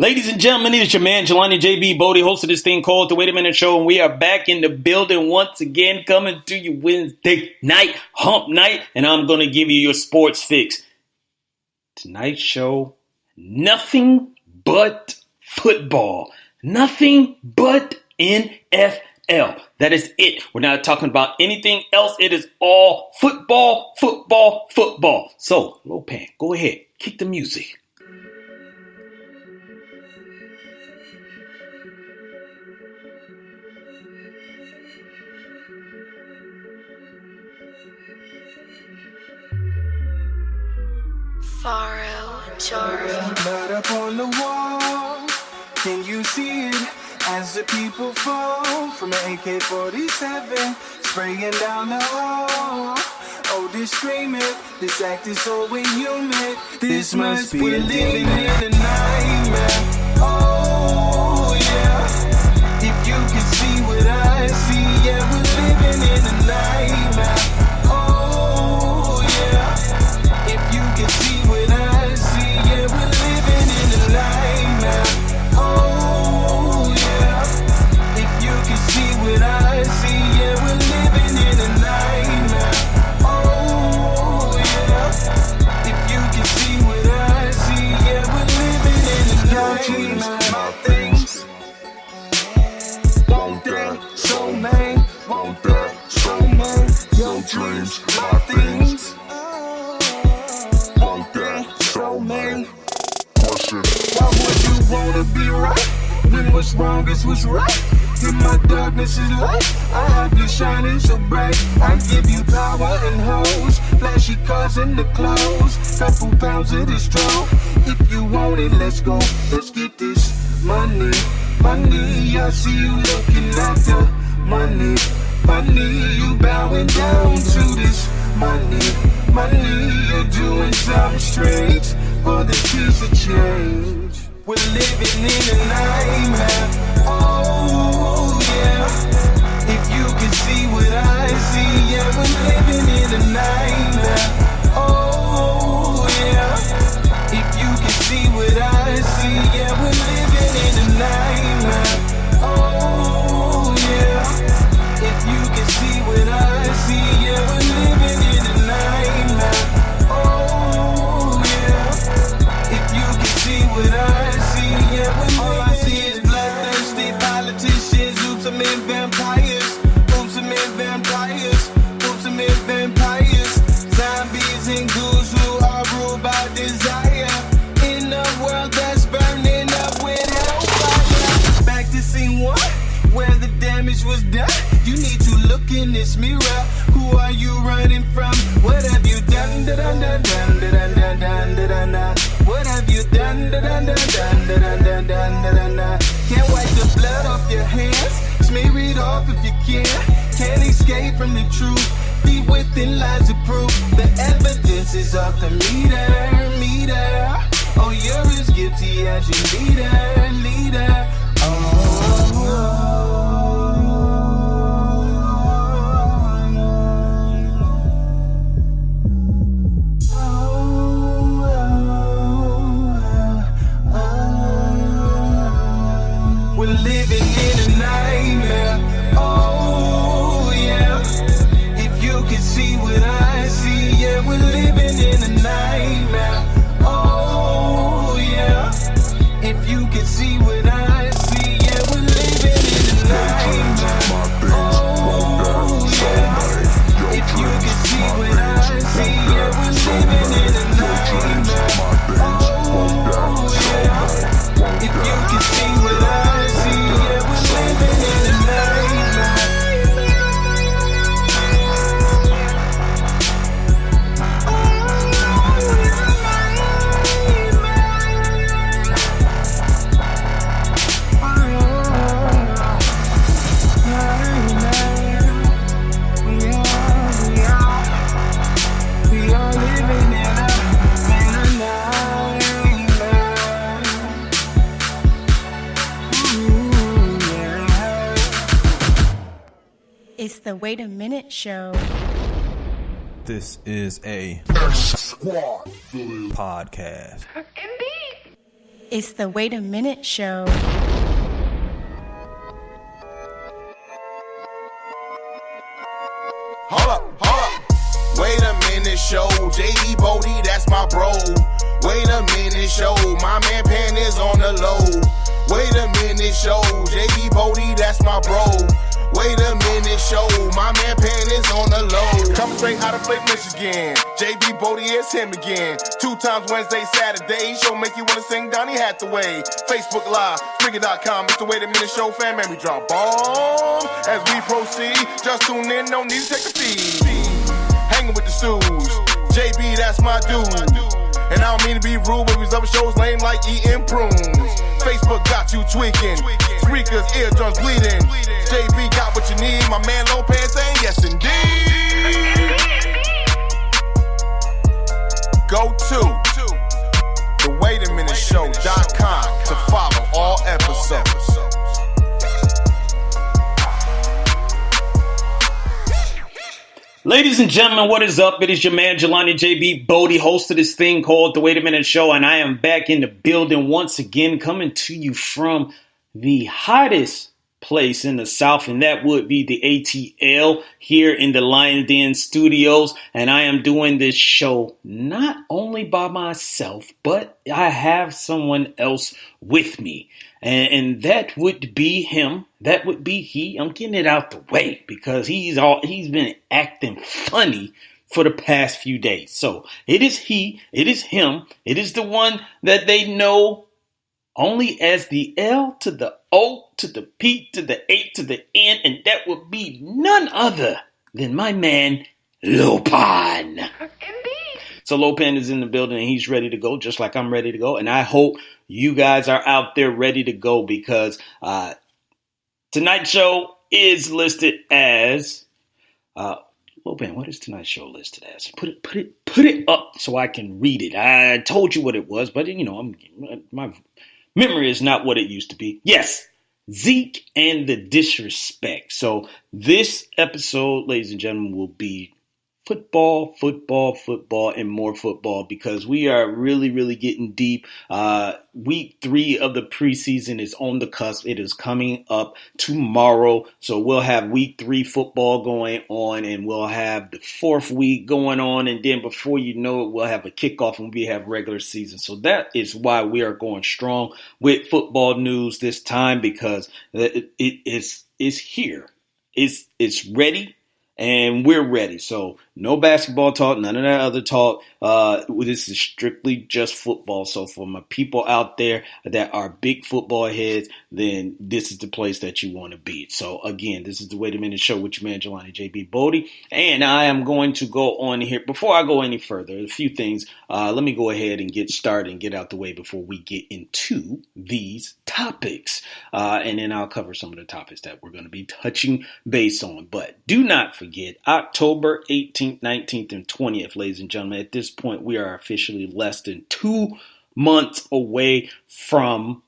Ladies and gentlemen, it is your man, Jelani JB Bodie, host of this thing called The Wait a Minute Show, and we are back in the building once again, coming to you Wednesday night, hump night, and I'm going to give you your sports fix. Tonight's show, nothing but football. Nothing but NFL. That is it. We're not talking about anything else. It is all football, football, football. So, Lopan, go ahead. Kick the music. Blood up on the wall, can you see it? As the people fall from an AK-47, spraying down the hall. Oh, this screaming, this act is so inhuman. This must be living in a nightmare. Oh, yeah. If you can see what I see, yeah, we're living in a nightmare. Oh, yeah. If you can see what I see, yeah, we're living in a nightmare. Oh, yeah. If you can see what I see, yeah, we're living in a nightmare. Oh, yeah. If you can see what I see, yeah, we're living in a nightmare. My things, won't that so man, won't that so man, your dreams, my things. Why would you wanna be right when what's wrong is what's right? In my darkness is light, I have you shining so bright. I give you power and hoes, flashy cars and the clothes, couple pounds of this draw. If you want it, let's go, let's get this money. Money, I see you looking at the money. Money, you bowing down to this money. Money, you're doing something strange for the piece of change. We're living in a nightmare. Oh, yeah. If you can see what I see, yeah, we're living in a nightmare. Oh, yeah. If you can see what I see, yeah, we're living in a nightmare. Oh, yeah. If you can see what I see, yeah, we're living in a nightmare. Oh, yeah. If you can see what I see, yeah, we're all I see is bloodthirsty politicians, ultimate vampires, ultimate vampires, ultimate vampires, zombies and ghouls who are ruled by desire. In a world that's burning up with hellfire. Back to scene one, where the damage was done. You need to look in this mirror. Who are you running from? What have you done? What have you done? Can't wipe the blood off your hands. Smear it off if you can. Can't escape from the truth. Deep within lies the proof. The evidence is off the meter. Oh, you're as guilty as your leader. We're living in a nightmare. Oh, yeah. If you can see what I see, yeah, we're living in a nightmare. Oh, yeah. If you can see what I see, yeah, we're living in a nightmare. Oh, yeah. If you can see what I see, yeah, we're living in a nightmare. Oh, yeah. If you can see what I see, yeah, we're living in a nightmare. We are living in a It's the Wait a Minute Show. This is a podcast. Indeed. It's the Wait a Minute Show. Hold up. Wait a minute, show. JD Bodie, that's my bro. Wait a minute, show. My man Pan is on the low. Wait a minute, show. JD Bodie, that's my bro. Wait a minute, show. My man Pan is on the low. Coming straight out of Flake, Michigan. JB Bodie is him again. 2 times Wednesday, Saturday. Show make you wanna sing Donny Hathaway. Facebook Live, Spreaker.com. It's the Wait a Minute Show, fan, man. We drop bomb as we proceed. Just tune in, no need to take a feed. Hanging with the stews. JB, that's my dude. And I don't mean to be rude, but these other shows lame like eating prunes. Facebook got you tweaking. Spreakers, eardrums bleeding. JB got what you need. My man Lopez saying yes indeed. Go to thewaitaminteshow.com to follow all episodes. Ladies and gentlemen, what is up? It is your man, Jelani JB Bodie, host of this thing called The Wait a Minute Show, and I am back in the building once again, coming to you from the hottest place in the South, and that would be the ATL here in the Lion Den Studios, and I am doing this show not only by myself, but I have someone else with me. And that would be him. That would be he. I'm getting it out the way because he's been acting funny for the past few days. So it is he. It is him. It is the one that they know only as the L to the O to the P to the A to the N, and that would be none other than my man Lopan. So Lopan is in the building and he's ready to go, just like I'm ready to go. And I hope you guys are out there ready to go because tonight's show is listed as Lopan. What is tonight's show listed as? Put it up so I can read it. I told you what it was, but my memory is not what it used to be. Yes, Zeke and the Disrespect. So this episode, ladies and gentlemen, will be football, and more football because we are really, really getting deep. Week 3 of the preseason is on the cusp. It is coming up tomorrow. So we'll have week 3 football going on and we'll have the 4th week going on. And then before you know it, we'll have a kickoff and we have regular season. So that is why we are going strong with football news this time because it is here. It's ready. And we're ready. So no basketball talk, none of that other talk. This is strictly just football. So for my people out there that are big football heads, then this is the place that you want to be. So again, this is the Wait a Minute Show with your man, Jelani JB Bodie. And I am going to go on here. Before I go any further, a few things. Let me go ahead and get started and get out the way before we get into these topics. And then I'll cover some of the topics that we're going to be touching base on. But do not forget October 18th, 19th, and 20th, ladies and gentlemen. At this point, we are officially less than 2 months away from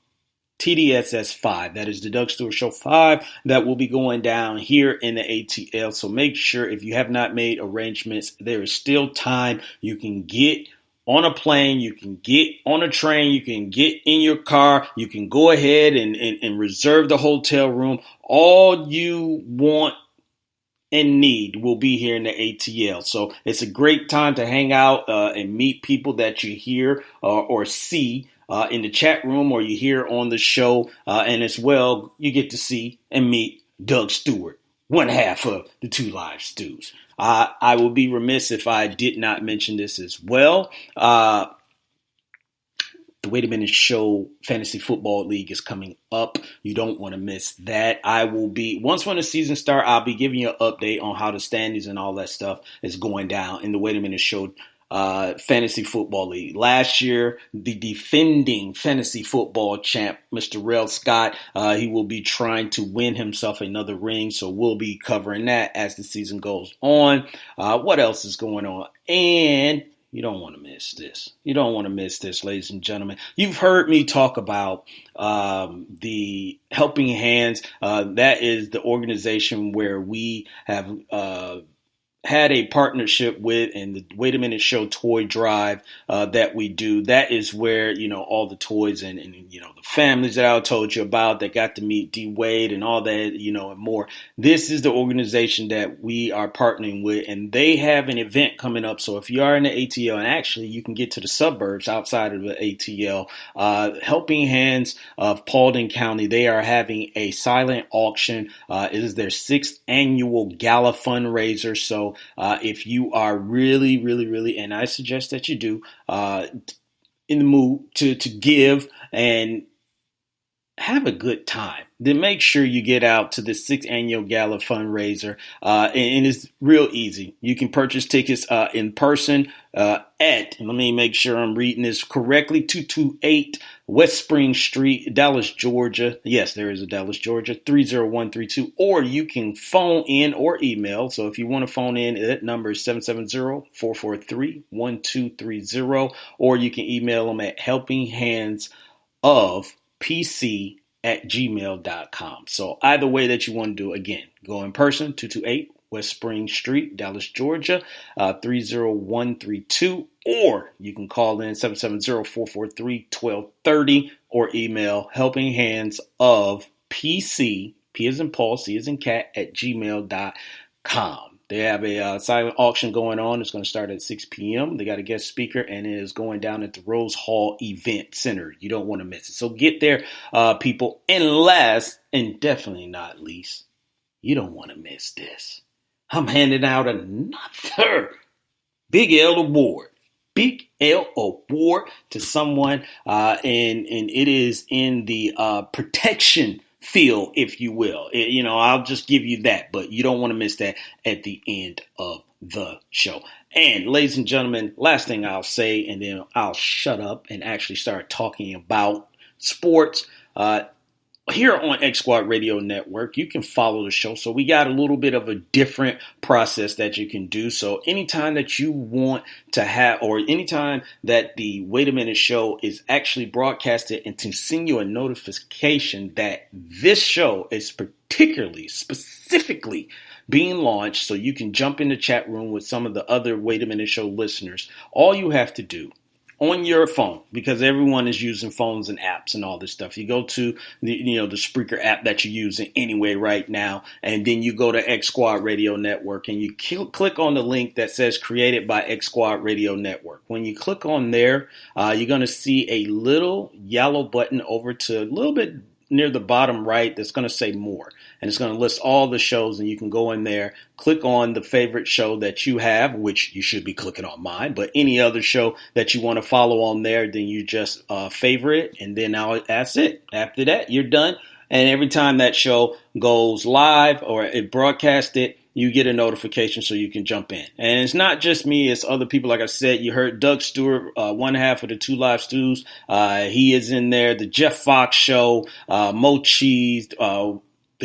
TDSS 5. That is the Doug Stewart Show 5 that will be going down here in the ATL. So make sure if you have not made arrangements, there is still time. You can get on a plane, you can get on a train, you can get in your car, you can go ahead and reserve the hotel room. All you want and need will be here in the ATL. So it's a great time to hang out and meet people that you hear or see in the chat room or you hear on the show. And as well, you get to see and meet Doug Stewart, one half of the Two Live Stews. I would be remiss if I did not mention this as well. The Wait a Minute Show Fantasy Football League is coming up. You don't want to miss that. I will be, once when the season starts, I'll be giving you an update on how the standings and all that stuff is going down in the Wait a Minute Show Fantasy Football League. Last year, the defending fantasy football champ, Mr. Rel Scott, he will be trying to win himself another ring. So we'll be covering that as the season goes on. What else is going on? And you don't want to miss this. You don't want to miss this, ladies and gentlemen. You've heard me talk about the Helping Hands. That is the organization where we have had a partnership with, and the Wait a Minute Show toy drive that we do. That is where, all the toys and the families that I told you about that got to meet D Wade and all that, and more. This is the organization that we are partnering with, and they have an event coming up. So if you are in the ATL, and actually you can get to the suburbs outside of the ATL, Helping Hands of Paulding County, they are having a silent auction. It is their 6th annual gala fundraiser. So if you are really, really, really, and I suggest that you do, in the mood to give and have a good time, then make sure you get out to the 6th annual gala fundraiser. And it's real easy. You can purchase tickets in person at, let me make sure I'm reading this correctly, 228 West Spring Street, Dallas, Georgia. Yes, there is a Dallas, Georgia, 30132. Or you can phone in or email. So if you want to phone in, that number is 770-443-1230. Or you can email them at helpinghandsofpc@gmail.com. So either way that you want to do, again, go in person, 228 West Spring Street, Dallas, Georgia, 30132, or you can call in 770-443-1230 or email helpinghandsofpc, P as in Paul, C as in cat, @gmail.com. They have a silent auction going on. It's going to start at 6 p.m. They got a guest speaker, and it is going down at the Rose Hall Event Center. You don't want to miss it. So get there, people. And last, and definitely not least, you don't want to miss this. I'm handing out another Big L award. Big L award to someone, and it is in the protection field, if you will. I'll just give you that, but you don't want to miss that at the end of the show. And ladies and gentlemen, last thing I'll say, and then I'll shut up and actually start talking about sports. Here on X Squad Radio Network, you can follow the show. So we got a little bit of a different process that you can do. So anytime that you want to have, or anytime that the Wait a Minute show is actually broadcasted, and to send you a notification that this show is specifically being launched, so you can jump in the chat room with some of the other Wait a Minute show listeners, all you have to do on your phone, because everyone is using phones and apps and all this stuff. You go to the Spreaker app that you're using anyway right now, and then you go to X Squad Radio Network, and you click on the link that says created by X Squad Radio Network. When you click on there, you're going to see a little yellow button over to a little bit near the bottom right that's going to say more, and it's going to list all the shows, and you can go in there, click on the favorite show that you have, which you should be clicking on mine, but any other show that you want to follow on there, then you just favorite, and then that's it. After that, you're done, and every time that show goes live or it broadcasted, you get a notification so you can jump in. And it's not just me, it's other people. Like I said, you heard Doug Stewart, one half of the Two Live Stews. He is in there. The Jeff Fox Show, Mo Cheese, The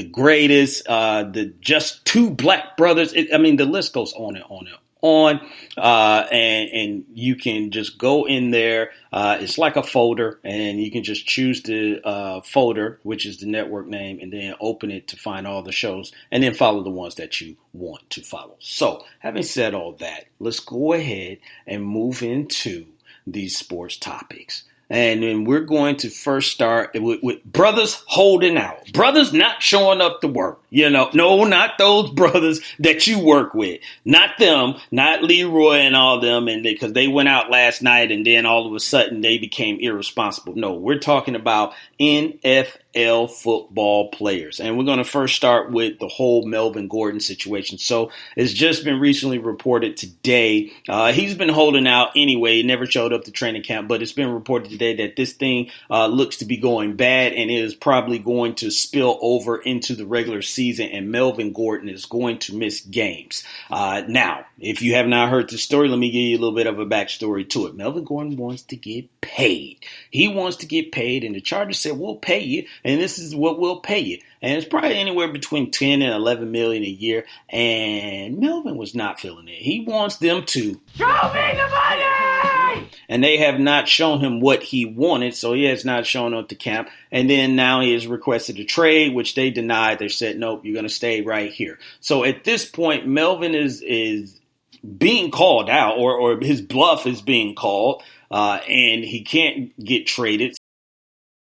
Greatest, the Just Two Black Brothers. The list goes on and on and on. And you can just go in there. It's like a folder, and you can just choose the folder, which is the network name, and then open it to find all the shows, and then follow the ones that you want to follow. So having said all that, let's go ahead and move into these sports topics. And then we're going to first start with brothers holding out. Brothers not showing up to work. No, not those brothers that you work with. Not them, not Leroy and all them, and because they went out last night and then all of a sudden they became irresponsible. No, we're talking about NFL football players. And we're going to first start with the whole Melvin Gordon situation. So it's just been recently reported today. He's been holding out anyway. He never showed up to training camp, but it's been reported today that this thing looks to be going bad, and it is probably going to spill over into the regular season, and Melvin Gordon is going to miss games. Now, if you have not heard the story, let me give you a little bit of a backstory to it. Melvin Gordon wants to get paid. He wants to get paid, and the Chargers said, we'll pay you, and this is what we'll pay you. and it's probably anywhere between 10 and 11 million a year. And Melvin was not feeling it. He wants them to show me the money, and they have not shown him what he wanted, so he has not shown up to camp. And then now he has requested a trade, which they denied. They said, nope, you're going to stay right here. So at this point, Melvin is being called out, or his bluff is being called, and he can't get traded.